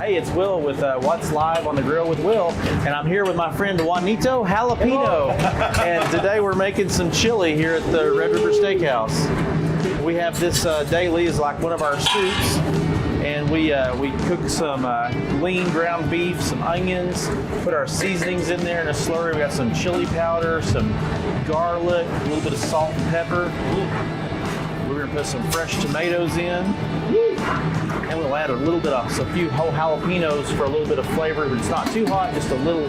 Hey, it's Will with What's Live on the Grill with Will, and I'm here with my friend Juanito Jalapeno. And today we're making some chili here at the Red River Steakhouse. We have this daily is like one of our soups, and we cook some lean ground beef, some onions, put our seasonings in there in a slurry. We got some chili powder, some garlic, a little bit of salt and pepper. We're gonna put some fresh tomatoes in. And we'll add a few whole jalapenos for a little bit of flavor, but it's not too hot, just a little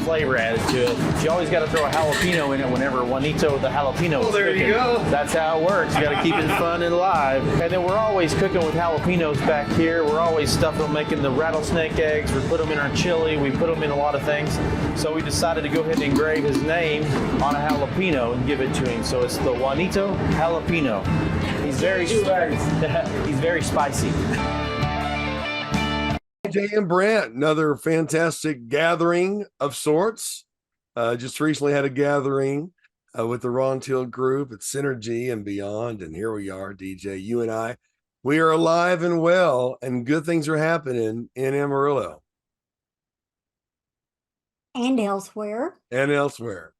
flavor added to it. You always got to throw a jalapeno in it whenever Juanito the jalapeno is there cooking. you go. That's how it works. You got to keep it fun and live. And then we're always cooking with jalapenos back here. We're always stuffing them, making the rattlesnake eggs. We put them in our chili. We put them in a lot of things. So we decided to go ahead and engrave his name on a jalapeno and give it to him. So it's the Juanito Jalapeno. He's very spicy. Jay and Brent, another fantastic gathering of sorts. Just recently had a gathering with the Ron Till group at Synergy and beyond. And here we are, DJ, you and I. We are alive and well, and good things are happening in Amarillo. And elsewhere. And elsewhere.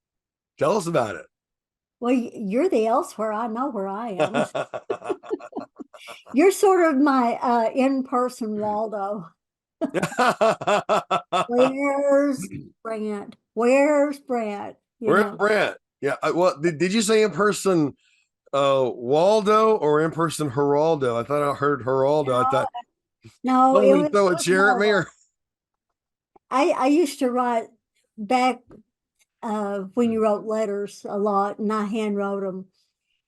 Tell us about it. Well, you're the elsewhere. I know where I am. You're sort of my in-person Waldo. Where's Brent? Where's Brent? Where's Brent? Yeah. Well, did you say in person Waldo or in person Geraldo? I thought I heard Geraldo. No, I thought, no, it was throw a chair at me. Or... I used to write back when you wrote letters a lot, and I hand wrote them.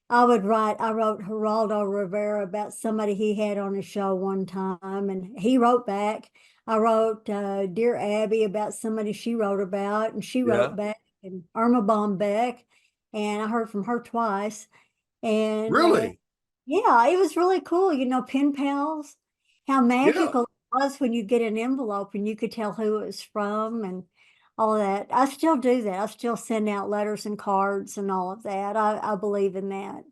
I wrote Geraldo Rivera about somebody he had on his show one time, and he wrote back. I wrote Dear Abby about somebody she wrote about, and she wrote back, and Irma Bombeck, and I heard from her twice. And really? Yeah, it was really cool. Pen pals, how magical it was when you get an envelope and you could tell who it was from and all that. I still do that. I still send out letters and cards and all of that. I believe in that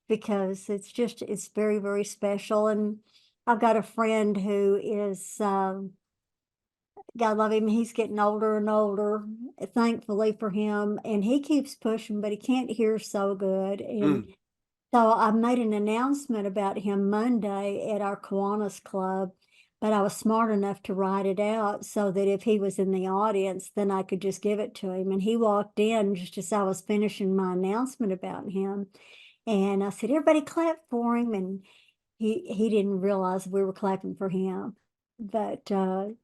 because it's very, very special. And I've got a friend who is, God love him, he's getting older and older, thankfully for him. And he keeps pushing, but he can't hear so good. And so I made an announcement about him Monday at our Kiwanis Club. But I was smart enough to write it out so that if he was in the audience, then I could just give it to him. And he walked in just as I was finishing my announcement about him. And I said, everybody clap for him. And he didn't realize we were clapping for him. But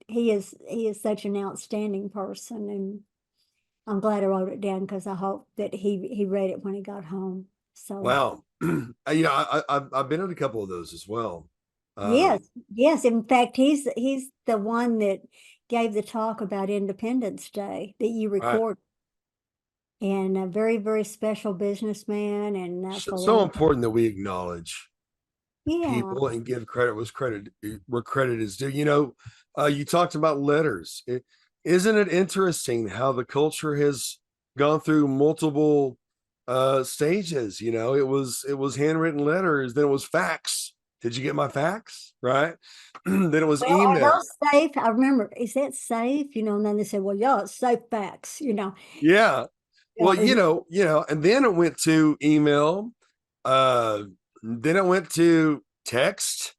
he is such an outstanding person. And I'm glad I wrote it down because I hope that he read it when he got home. So wow. I've been at a couple of those as well. Yes. In fact, he's the one that gave the talk about Independence Day that you record. Right. And a very, very special businessman. And so important that we acknowledge yeah. people and give credit where credit is due. You talked about letters. Isn't it interesting how the culture has gone through multiple stages? It was handwritten letters, then it was fax. Did you get my fax? Right. Then it was email. Are those safe? I remember, is that safe? And then they said, well, yeah, it's safe fax, Yeah. Well, and then it went to email. Then it went to text.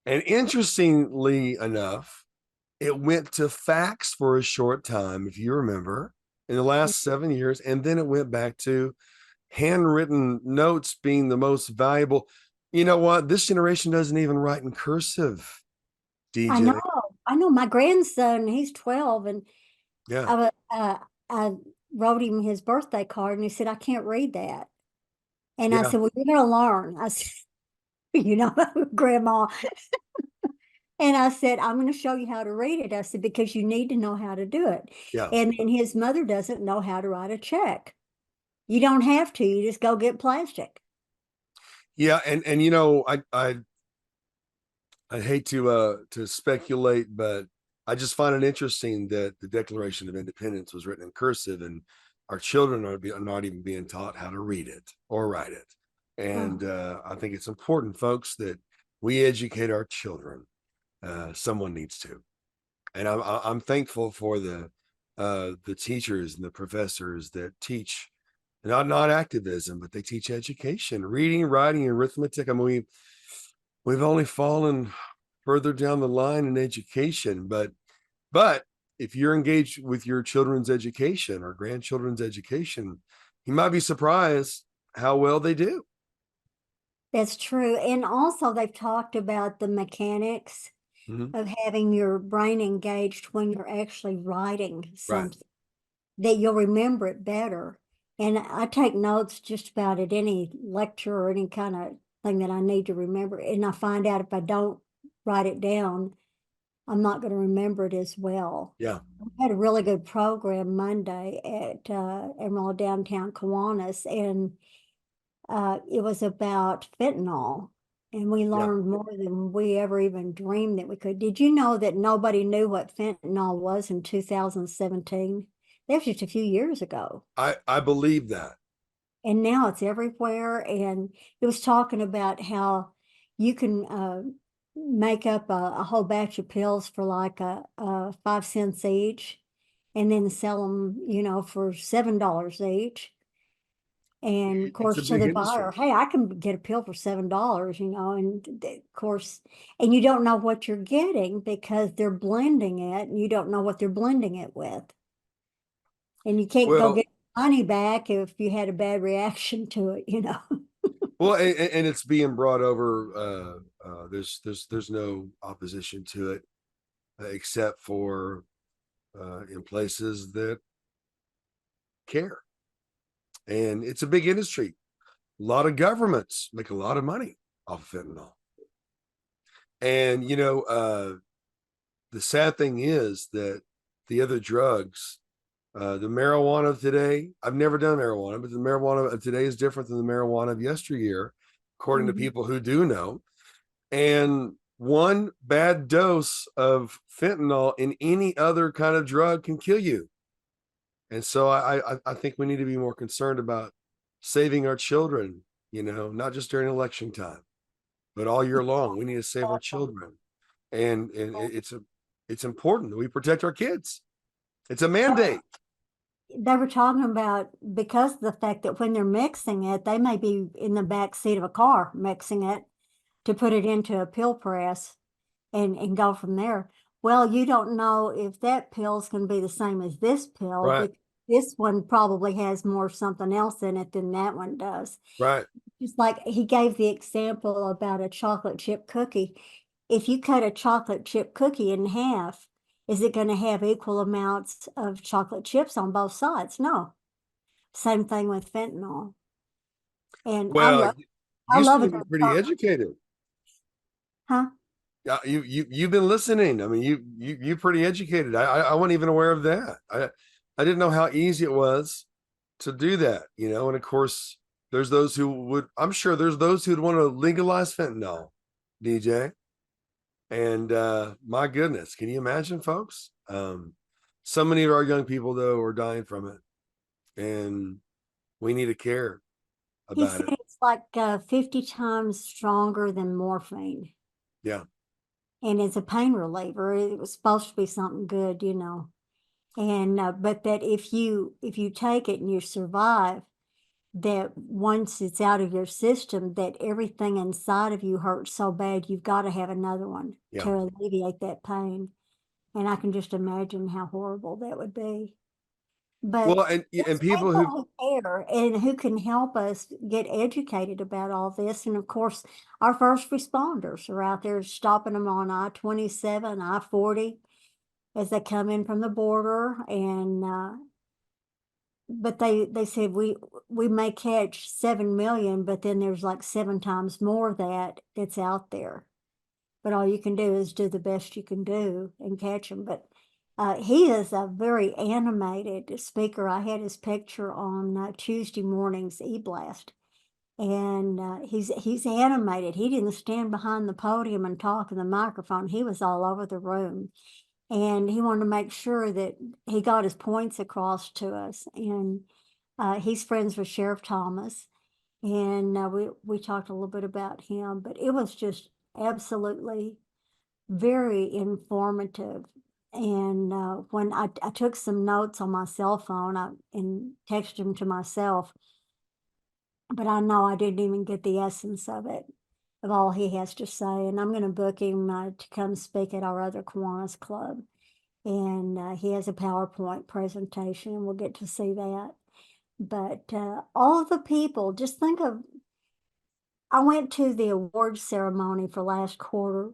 And interestingly enough, it went to fax for a short time, if you remember, in the last 7 years. And then it went back to handwritten notes being the most valuable. You know what? This generation doesn't even write in cursive, DJ. I know. My grandson, he's 12, and I wrote him his birthday card, and he said, I can't read that. And I said, well, you're going to learn. I said, Grandma. And I said, I'm going to show you how to read it. I said, because you need to know how to do it. Yeah. And then his mother doesn't know how to write a check. You don't have to. You just go get plastic. Yeah, and I hate to speculate, but I just find it interesting that the Declaration of Independence was written in cursive, and our children are not even being taught how to read it or write it. And I think it's important, folks, that we educate our children someone needs to. And I'm thankful for the teachers and the professors that teach not activism, but they teach education, reading, writing, arithmetic. I mean, we've only fallen further down the line in education, but if you're engaged with your children's education or grandchildren's education, you might be surprised how well they do. That's true. And also they've talked about the mechanics Mhm. of having your brain engaged when you're actually writing Right. something, that you'll remember it better. And I take notes just about at any lecture or any kind of thing that I need to remember. And I find out if I don't write it down, I'm not going to remember it as well. Yeah. We had a really good program Monday at Emerald Downtown Kiwanis, and it was about fentanyl. And we Yeah. learned more than we ever even dreamed that we could. Did you know that nobody knew what fentanyl was in 2017? That was just a few years ago. I believe that. And now it's everywhere. And it was talking about how you can make up a whole batch of pills for like 5 cents each, and then sell them, for $7 each. And of It's a course, to big the industry. buyer, hey, I can get a pill for $7, and of course, and you don't know what you're getting because they're blending it, and you don't know what they're blending it with. And you can't go Well, get money back if you had a bad reaction to it. well, and it's being brought over. There's no opposition to it, except for in places that care. And it's a big industry. A lot of governments make a lot of money off of fentanyl. And the sad thing is that the other drugs, the marijuana of today, I've never done marijuana, but the marijuana of today is different than the marijuana of yesteryear, according to Mhm. people who do know. And one bad dose of fentanyl in any other kind of drug can kill you. And so I think we need to be more concerned about saving our children, not just during election time, but all year long. We need to save our children. And it's important that we protect our kids. It's a mandate. They were talking about, because of the fact that when they're mixing it, they may be in the back seat of a car mixing it to put it into a pill press and go from there. Well, you don't know if that pill's going to be the same as this pill, Right. because this one probably has more something else in it than that one does. Right. Just like he gave the example about a chocolate chip cookie. If you cut a chocolate chip cookie in half, is it going to have equal amounts of chocolate chips on both sides? No. Same thing with fentanyl. And Well, I you love seem a to be good pretty chocolate. educated. Huh? Yeah, you've been listening. I mean, you pretty educated. I wasn't even aware of that. I didn't know how easy it was to do that, and of course there's those who would, I'm sure there's those who'd want to legalize fentanyl, DJ. And my goodness, can you imagine, folks? So many of our young people though are dying from it, and we need to care He about said it. it's like 50 times stronger than morphine. Yeah. And it's a pain reliever. It was supposed to be something good, And but that if you take it and you survive, that once it's out of your system, that everything inside of you hurts so bad, you've got to have another one Yeah. to alleviate that pain. And I can just imagine how horrible that would be. But Well, and there's people people who, who care and who can help us get educated about all this. And of course, our first responders are out there stopping them on I-27, I-40 as they come in from the border. And but they said we may catch 7 million, but then there's like 7 times more of that's out there. But all you can do is do the best you can do and catch them. But he is a very animated speaker. I had his picture on Tuesday morning's e-blast, and he's animated. He didn't stand behind the podium and talk in the microphone. He was all over the room, and he wanted to make sure that he got his points across to us. And he's friends with Sheriff Thomas, and we talked a little bit about him. But it was just absolutely very informative. And when I took some notes on my cell phone and texted them to myself, but I know I didn't even get the essence of it, of all he has to say. And I'm going to book him to come speak at our other Kiwanis Club. And he has a PowerPoint presentation, and we'll get to see that. But all of the people, just think of, I went to the award ceremony for last quarter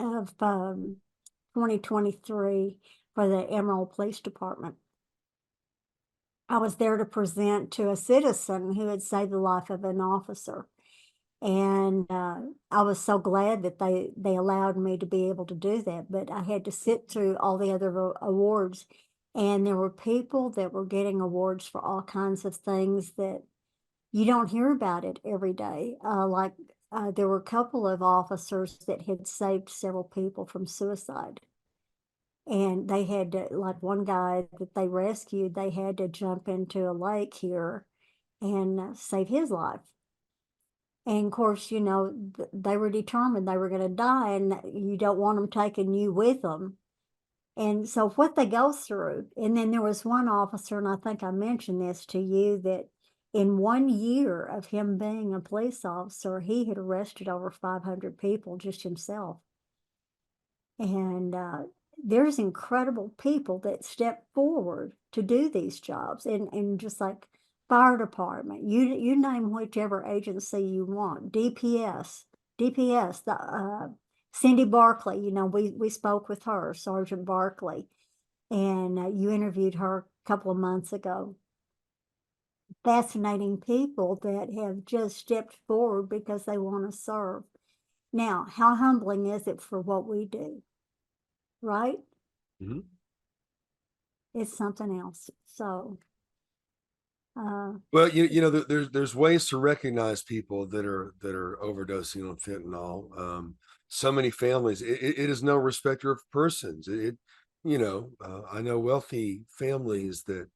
of 2023 for the Emerald Police Department. I was there to present to a citizen who had saved the life of an officer. And I was so glad that they allowed me to be able to do that. But I had to sit through all the other awards, and there were people that were getting awards for all kinds of things that you don't hear about it every day. There were a couple of officers that had saved several people from suicide. And they had to, like one guy that they rescued, they had to jump into a lake here and save his life. And of course, they were determined they were going to die, and you don't want them taking you with them. And so what they go through, and then there was one officer, and I think I mentioned this to you, that in 1 year of him being a police officer, he had arrested over 500 people just himself. And there's incredible people that step forward to do these jobs, and just like fire department, you name whichever agency you want, DPS, the Cindy Barkley, we spoke with her, Sergeant Barkley, and you interviewed her a couple of months ago. Fascinating people that have just stepped forward because they want to serve. Now, how humbling is it for what we do? Right? Mm-hmm. It's something else. So, Well, there's ways to recognize people that are overdosing on fentanyl. So many families, it is no respecter of persons. I know wealthy families that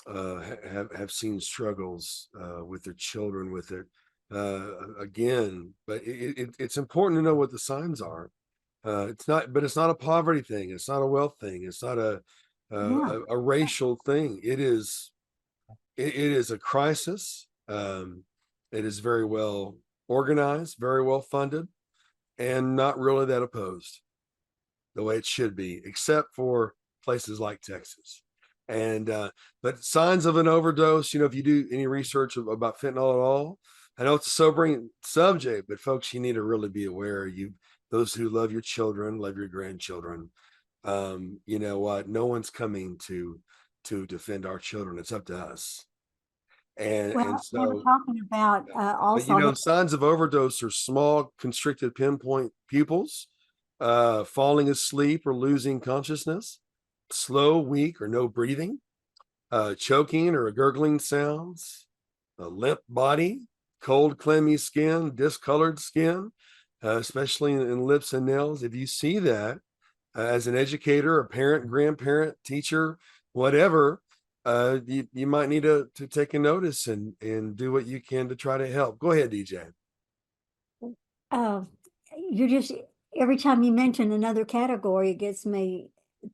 have seen struggles with their children with it. Again, but it's important to know what the signs are. It's not a poverty thing. It's not a wealth thing. It's not yeah. a racial thing. It is a crisis. It is very well organized, very well funded, and not really that opposed the way it should be, except for places like Texas. And but signs of an overdose, if you do any research about fentanyl at all, I know it's a sobering subject, but folks, you need to really be aware. Those who love your children, love your grandchildren. You know what? No one's coming to defend our children. It's up to us. And Well, they were so, talking about but also. signs of overdose are small, constricted pinpoint pupils, falling asleep or losing consciousness, slow, weak, or no breathing, choking or gurgling sounds, a limp body, cold, clammy skin, discolored skin, especially in lips and nails. If you see that as an educator, a parent, grandparent, teacher, whatever, you might need to take a notice and do what you can to try to help. Go ahead, DJ. Uh, you just, every time you mention another category, it gets me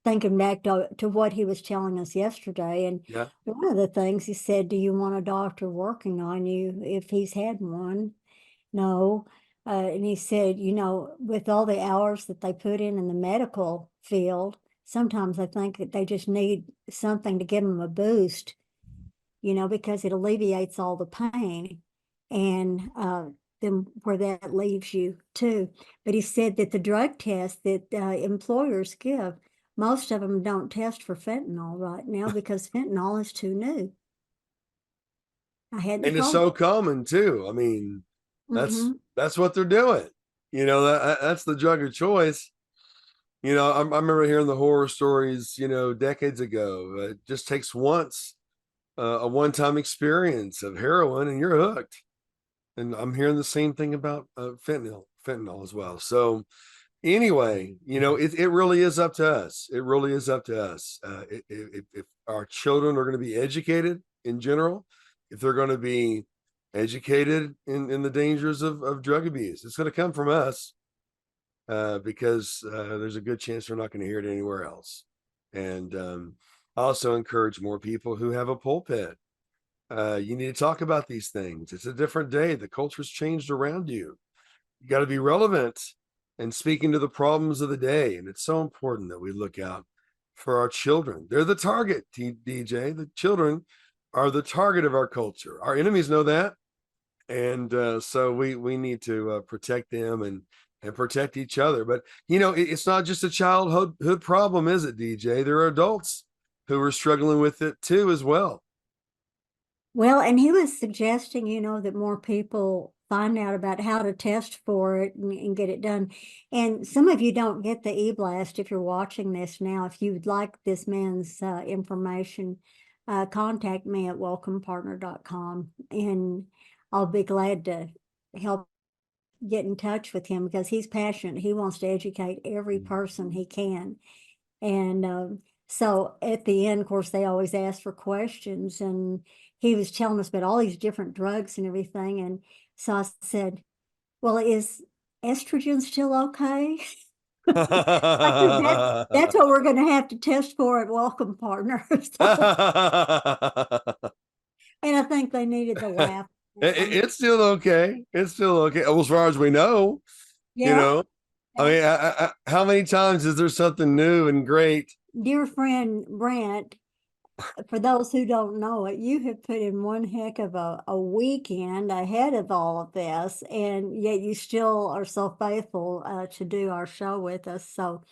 thinking back to what he was telling us yesterday. And Yeah. one of the things he said, do you want a doctor working on you if he's had one? No. And he said, with all the hours that they put in the medical field, sometimes I think that they just need something to give them a boost, because it alleviates all the pain. And then where that leaves you too. But he said that the drug test that employers give, most of them don't test for fentanyl right now because fentanyl is too new. I hadn't And it's told so common too. I mean, Mhm. that's what they're doing. That's the drug of choice. I remember hearing the horror stories, decades ago. It just takes a one-time experience of heroin and you're hooked. And I'm hearing the same thing about fentanyl as well. So anyway, it really is up to us. It really is up to us. If our children are going to be educated in general, if they're going to be educated in the dangers of drug abuse, it's going to come from us. because there's a good chance they're not going to hear it anywhere else. And I also encourage more people who have a pulpit. You need to talk about these things. It's a different day. The culture's changed around you. You got to be relevant and speaking to the problems of the day. And it's so important that we look out for our children. They're the target, DJ. The children are the target of our culture. Our enemies know that. And so we need to protect them and protect each other. But, it's not just a childhood problem, is it, DJ? There are adults who are struggling with it too, as well. Well, and he was suggesting, that more people find out about how to test for it and get it done. And some of you don't get the e-blast if you're watching this now. If you'd like this man's information, contact me at welcomepartner.com, and I'll be glad to help get in touch with him because he's passionate. He wants to educate every person he can. And so at the end, of course, they always ask for questions, and he was telling us about all these different drugs and everything. And so I said, well, is estrogen still okay? I said, that's what we're going to have to test for at Welcome Partners. And I think they needed the laugh. It's still okay. It's still okay. Well, as far as we know, Yeah. I mean, how many times is there something new and great? Dear friend Brent, for those who don't know it, you have put in one heck of a weekend ahead of all of this, and yet you still are so faithful to do our show with us. So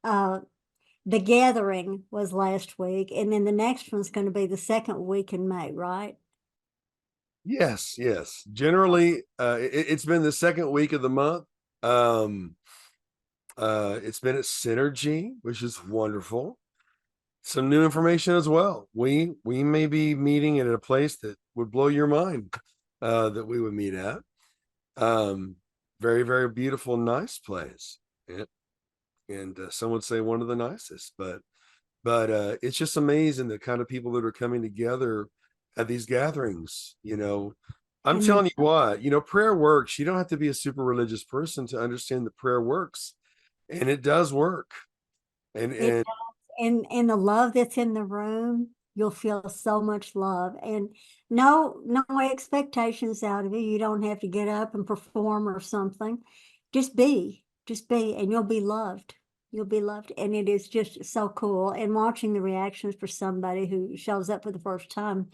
the gathering was last week, and then the next one's going to be the second week in May, right? Yes. Generally, it's been the second week of the month. It's been at Synergy, which is wonderful. Some new information as well. We may be meeting at a place that would blow your mind, that we would meet at. Very, very beautiful, nice place. And some would say one of the nicest, but it's just amazing the kind of people that are coming together at these gatherings. I'm telling you what, prayer works. You don't have to be a super religious person to understand that prayer works, and it does work. And the love that's in the room, you'll feel so much love, and no expectations out of you. You don't have to get up and perform or something. Just be, and you'll be loved. You'll be loved. And it is just so cool. And watching the reactions for somebody who shows up for the first time.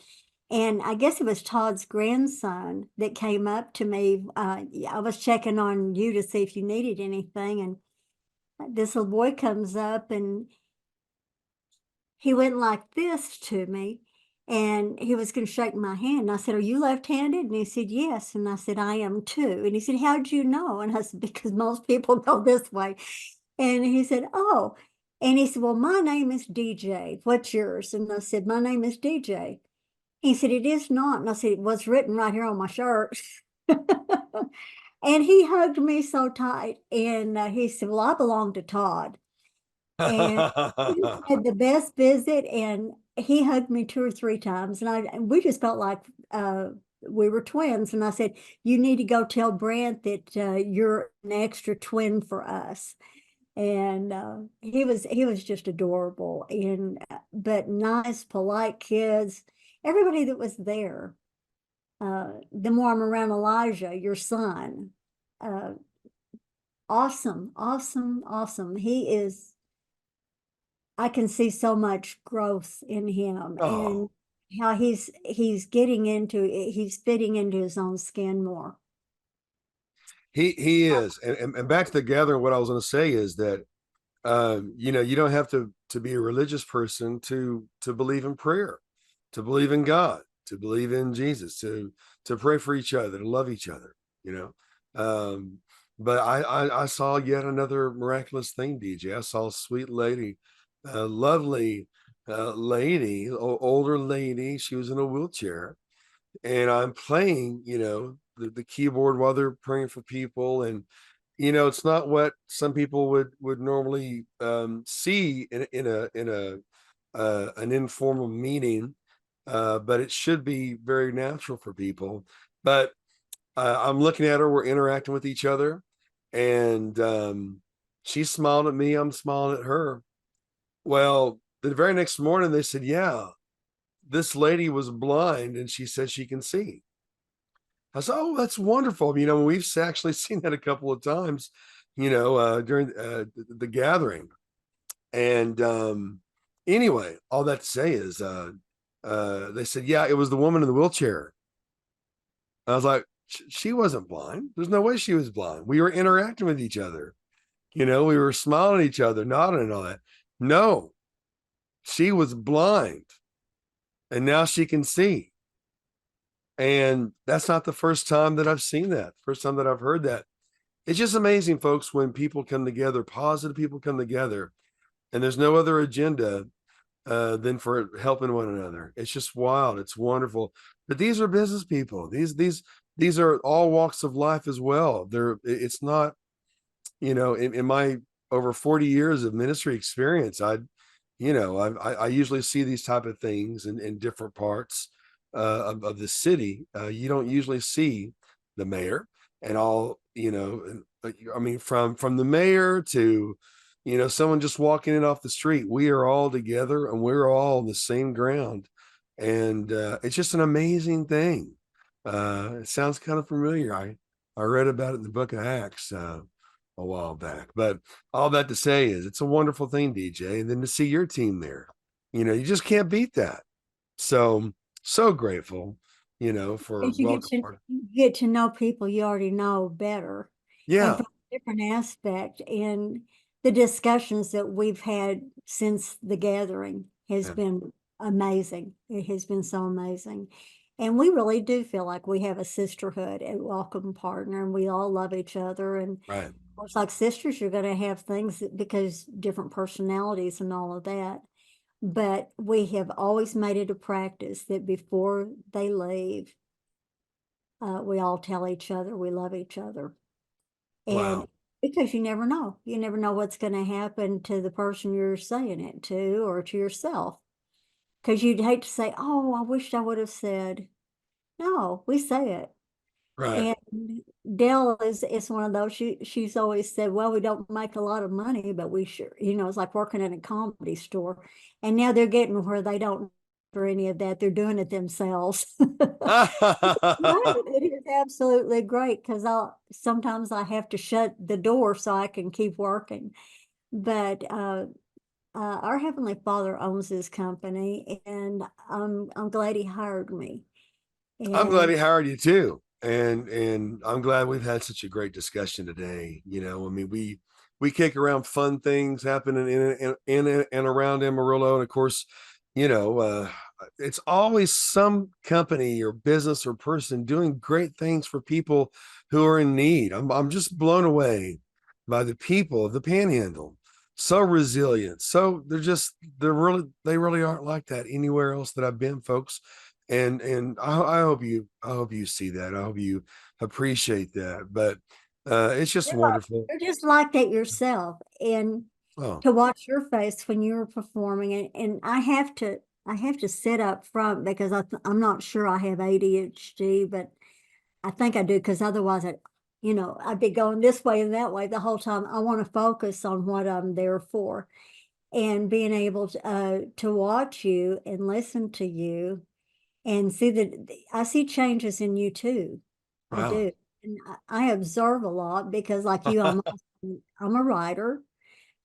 And I guess it was Todd's grandson that came up to me. I was checking on you to see if you needed anything. And this little boy comes up and he went like this to me, and he was going to shake my hand. And I said, are you left-handed? And he said, yes. And I said, I am too. And he said, how'd you know? And I said, because most people go this way. And he said, oh. And he said, well, my name is DJ. What's yours? And I said, my name is DJ. He said, it is not. And I said, it was written right here on my shirt. And he hugged me so tight. And he said, well, I belong to Todd. And he had the best visit, and he hugged me 2 or 3 times, and we just felt like we were twins. And I said, you need to go tell Brant that you're an extra twin for us. And he was just adorable, and but nice, polite kids. Everybody that was there. The more I'm around Elijah, your son, awesome. He is. I can see so much growth in him, and how he's fitting into his own skin more. He is. And back to the gathering, what I was going to say is that you don't have to be a religious person to believe in prayer, to believe in God, to believe in Jesus, to pray for each other, to love each other, but I saw yet another miraculous thing, DJ. I saw a sweet lady, a lovely lady, older lady. She was in a wheelchair, and I'm playing, the keyboard while they're praying for people. And, it's not what some people would normally see in an informal meeting, but it should be very natural for people. But I'm looking at her, we're interacting with each other, and She smiled at me. I'm smiling at her. Well, the very next morning, they said, yeah, this lady was blind and she said she can see. I said, oh, that's wonderful. You know, we've actually seen that a couple of times, during the gathering. And anyway, all that to say is they said, yeah, it was the woman in the wheelchair. I was like, she wasn't blind. There's no way she was blind. We were interacting with each other. We were smiling at each other, nodding and all that. No, she was blind and now she can see. And that's not the first time that I've seen that, first time that I've heard that. It's just amazing, folks, when people come together, positive people come together, and there's no other agenda than for helping one another. It's just wild. It's wonderful. But these are business people. These are all walks of life as well. It's not, in my over 40 years of ministry experience, I usually see these type of things in different parts of the city. You don't usually see the mayor and all, I mean, from the mayor to, someone just walking in off the street, we are all together and we're all on the same ground. And it's just an amazing thing. It sounds kind of familiar. I read about it in the book of Acts a while back, but all that to say is it's a wonderful thing, DJ. And then to see your team there, you just can't beat that. So grateful, for As you welcome. get to know people you already know better. Yeah. And from a different aspect. And the discussions that we've had since the gathering has been amazing. It has been so amazing. And we really do feel like we have a sisterhood at Welcome Partner, and we all love each other. And Right. of course, like sisters, you're going to have things because different personalities and all of that. But we have always made it a practice that before they leave, we all tell each other we love each other. And Wow. because you never know what's going to happen to the person you're saying it to or to yourself. Because you'd hate to say, oh, I wished I would have said. No, we say it. Right. And Dell is one of those. She's always said, well, we don't make a lot of money, but we sure, it's like working in a comedy store. And now they're getting where they don't for any of that. They're doing it themselves. Right. It is absolutely great because sometimes I have to shut the door so I can keep working. But our Heavenly Father owns this company, and I'm glad He hired me. I'm glad And he hired you too. And I'm glad we've had such a great discussion today. I mean, we kick around fun things happening in and around Amarillo. And of course, it's always some company or business or person doing great things for people who are in need. I'm just blown away by the people of the Panhandle. So resilient. So they really aren't like that anywhere else that I've been, folks. And I hope you see that. I hope you appreciate that. But it's just wonderful. you're just like that yourself. And Oh, to watch your face when you were performing, and I have to sit up front because I'm not sure I have ADHD, but I think I do because otherwise I'd be going this way and that way the whole time. I want to focus on what I'm there for, and being able to watch you and listen to you and see that I see changes in you too. I wow. do. And I observe a lot because like you, I'm a writer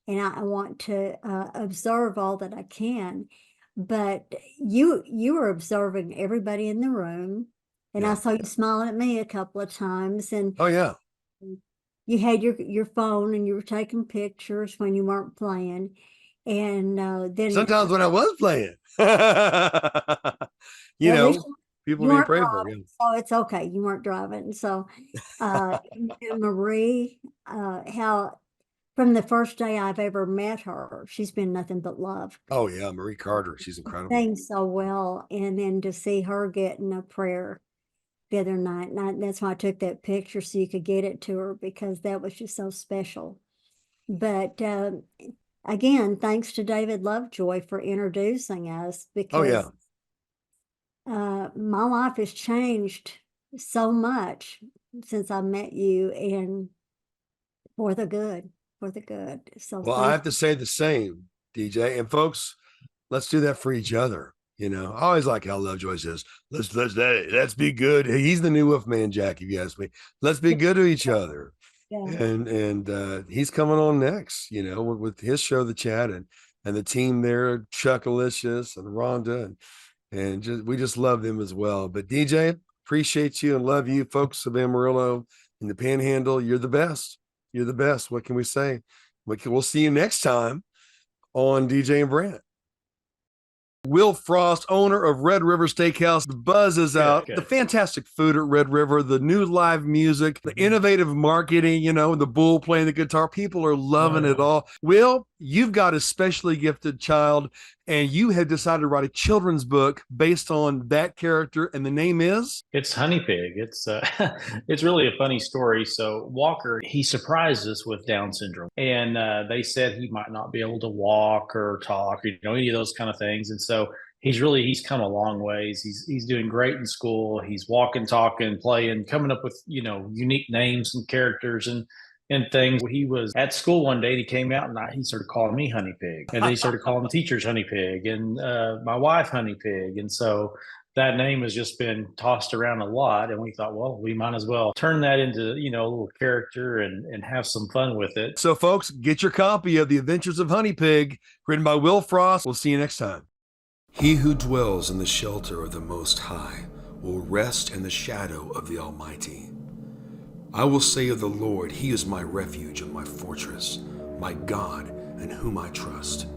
and I want to observe all that I can. But you were observing everybody in the room, and I Yeah. saw you smiling at me a couple of times, and Oh, yeah. you had your phone and you were taking pictures when you weren't playing, and then Sometimes when I was playing, you well, at least know, people you being weren't prayed for. driving, so it's okay. You weren't driving, so and Marie, how from the first day I've ever met her, she's been nothing but love. Oh, yeah. Marie Carter. She's incredible. Sang so well, and then to see her getting a prayer the other night, and that's why I took that picture so you could get it to her because that was just so special. But again, thanks to David Lovejoy for introducing us Oh, because yeah. my life has changed so much since I met you and for the good. for the good. So Well, I have to say the same, DJ. And folks, let's do that for each other. You know, I always like how Lovejoy says, let's be good. He's the new Wolfman Jack, if you ask me. Let's be good to each other. yeah. And he's coming on next, you know, with his show, The Chat, and the team there, Chuck Alicious and Rhonda, and we just love them as well. But DJ, appreciate you and love you, folks of Amarillo and the Panhandle. You're the best. You're the best. What can we say? We'll see you next time on DJ and Brent. Will Frost, owner of Red River Steakhouse. The buzz is out. Good. The fantastic food at Red River, the new live music, the innovative marketing, you know, the bull playing the guitar. People are loving it all. Will, you've got a specially gifted child, and you have decided to write a children's book based on that character, and the name is? It's Honey Pig. It's it's really a funny story. So Walker, he surprised us with Down syndrome, and they said he might not be able to walk or talk, or, you know, any of those kind of things. And so he's come a long ways. He's doing great in school. He's walking, talking, playing, coming up with, you know, unique names and characters and things. He was at school one day and he came out and he started calling me Honey Pig, and then he started calling the teachers Honey Pig, and my wife Honey Pig. And so that name has just been tossed around a lot, and we thought, well, we might as well turn that into, you know, a little character and have some fun with it. So folks, get your copy of The Adventures of Honey Pig, written by Will Frost. We'll see you next time. He who dwells in the shelter of the Most High will rest in the shadow of the Almighty. I will say of the Lord, He is my refuge and my fortress, my God in whom I trust.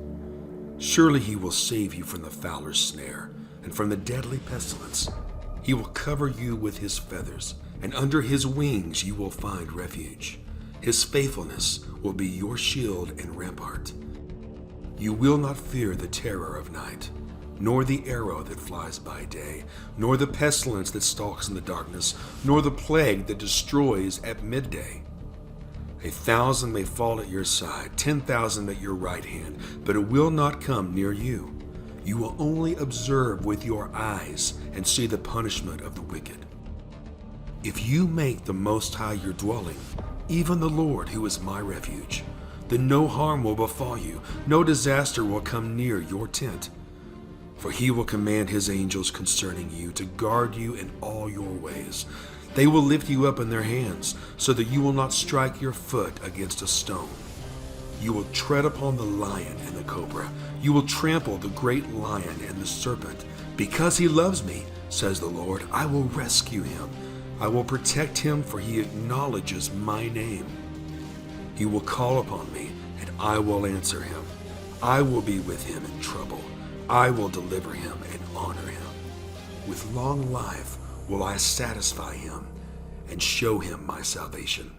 Surely He will save you from the fowler's snare and from the deadly pestilence. He will cover you with His feathers, and under His wings you will find refuge. His faithfulness will be your shield and rampart. You will not fear the terror of night, nor the arrow that flies by day, nor the pestilence that stalks in the darkness, nor the plague that destroys at midday. 1,000 may fall at your side, 10,000 at your right hand, but it will not come near you. You will only observe with your eyes and see the punishment of the wicked. If you make the Most High your dwelling, even the Lord, who is my refuge, then no harm will befall you, no disaster will come near your tent. For He will command His angels concerning you to guard you in all your ways. They will lift you up in their hands, so that you will not strike your foot against a stone. You will tread upon the lion and the cobra. You will trample the great lion and the serpent. Because He loves me, says the Lord, I will rescue him. I will protect him, for he acknowledges my name. He will call upon me, and I will answer him. I will be with him in trouble. I will deliver him and honor him. With long life will I satisfy him and show him my salvation.